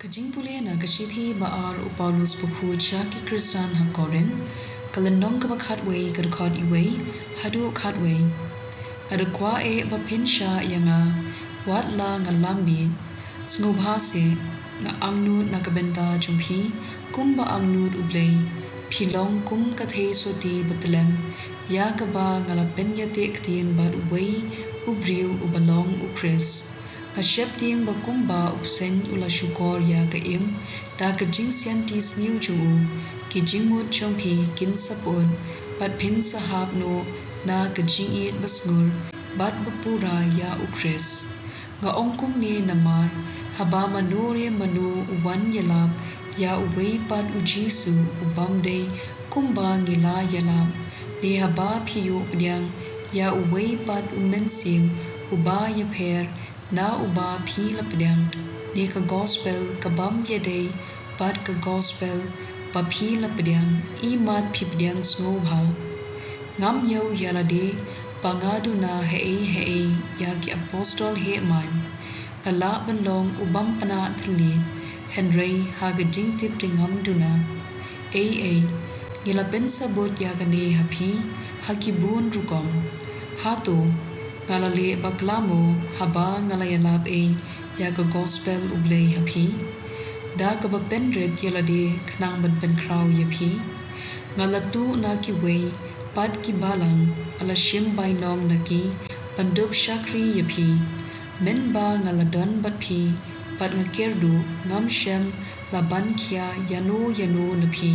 Jingpule na kasithi baar Paulus buku ki Kristan ha Korin kalendong ka bakhatway kadakot iway hadu khatway adakwa ba pinsha yanga wat la ngalambi snubhase na angnud na kabenta jumpi kumba angnud Blei pilong kum kathe soti batlem ya kaba ngalapen yate ktien bad uway ubriu ubalong ukris Kashep tiang bakumba upsen ula syukor ya kaim da kajing siantis niu juu ki jingmut chompi kin sapun bat pin sahab no na kajing it basngur bat bapura ya ukris nga ongkum ni namar haba manure manu uwan yalab ya uway pat ujisu ubamde kumba ngila yalab ni haba piyu pdyang ya uway pat umensim uba yapher na uba phi lapdang ni ka gospel ka bam yade bat ka gospel pa phi lapdang I mat phi pdang sno bha ngam yo yalade pangadu na he ya ki apostol he man kala banlong ubam pana thli henry ha ga jing tip lingam duna ngila ben sabot ya gane happy hakibun rukom hato Ngalale baklamo haba ngalayalab ya ka gospel Blei happy da ka bapendred yalade knang ban kraw yapi ngalatu na ki way pat ki balang ala shim bai nong naki pandub shakri yapi men ba ngaladon bat phi pat ngakerdu ngam shem laban khia yano napi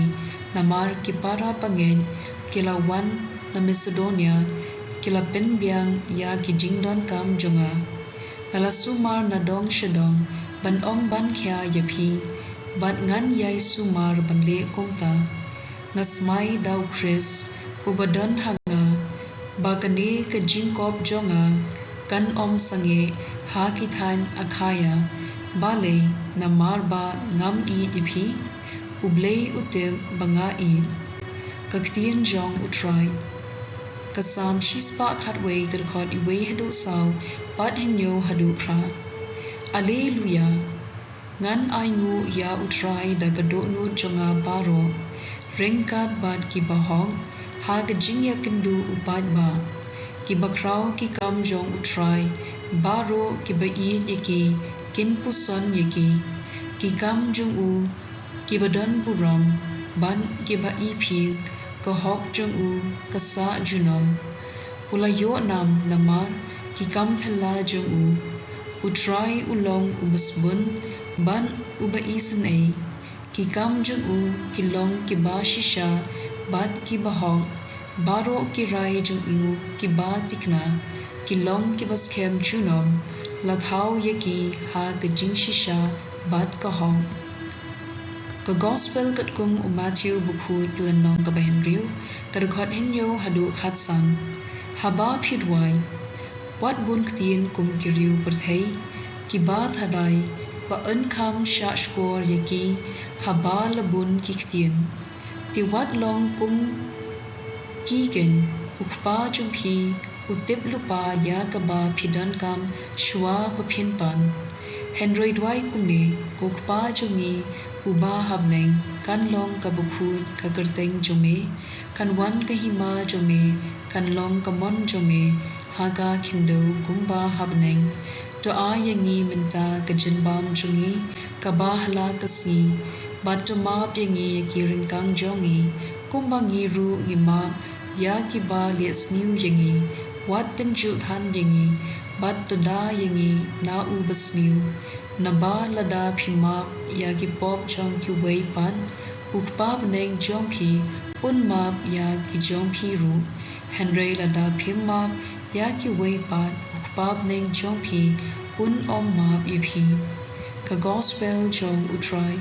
namar ki para pangen kilawan na Macedonia kila penbiang ya ki jingdon kam jonga kala sumar na dong shadong ban ong ban khya yapi bat ngan yai sumar ban le komta ngasmai daw Chris ubadon hanga bakane ka jingkop jonga kan om sange ha ki than akhaya bale na marba ngam I ipi Blei utem banga I ktien jong utrai Kasam shispa khatway kadakot iway hadu saw pat henyo hadu pra Alleluia ngan aingu ya utrai da gado nu jonga baro ringkat bad ki bahong ha gajing ya kendu upad ba ki bakraw ki kam jong utrai baro ki bai yeki kin puson yeki ki kam jong u ki badon buram ban ki ba iphi kahok jong u kasa junom ulayo nam namar ki kam phela jong u utrai ulong ubasbun ban uba isen ki kam jong u ki long ki ba shisha bat ki bahong baro ki rai jong u ki ba tikna ki long ki bas khem junom lathau yeki ha ka jing shisha bat kahong Ka gospel kat kum Matthew bukhu tilanong ka Henry kadakot henyo hadu khatsan haba phidwai wat bun ktien kum kiriu perthei ki ba thadai pa kham sha skor yeki haba labun ki ktien ti wat long kum ki gen ukpa chumphi utip lupa ya ka ba phidan kam shwa pa phinpan Henry dwai kumne kokpa chungi uba habneng kan long ka bukhu ka kerteng jome kan wan ka hima jome kan long ka mon jome haga khindo kumba habneng to a yangi minta ka jinbam jungi ka bahala kasi bat to map yangi yakiring kang jongi kumba ngi ru ngi map ya ki ba les new yangi wat tin ju than yangi bat to da yangi na u bas new Naba lada phimap yagi pop chong ki way pan ukpap neng jongpi unmap yagi jongpi ru Henry lada phimap yagi way pan ukpap neng jongpi un om map yipi ka gospel jong utrai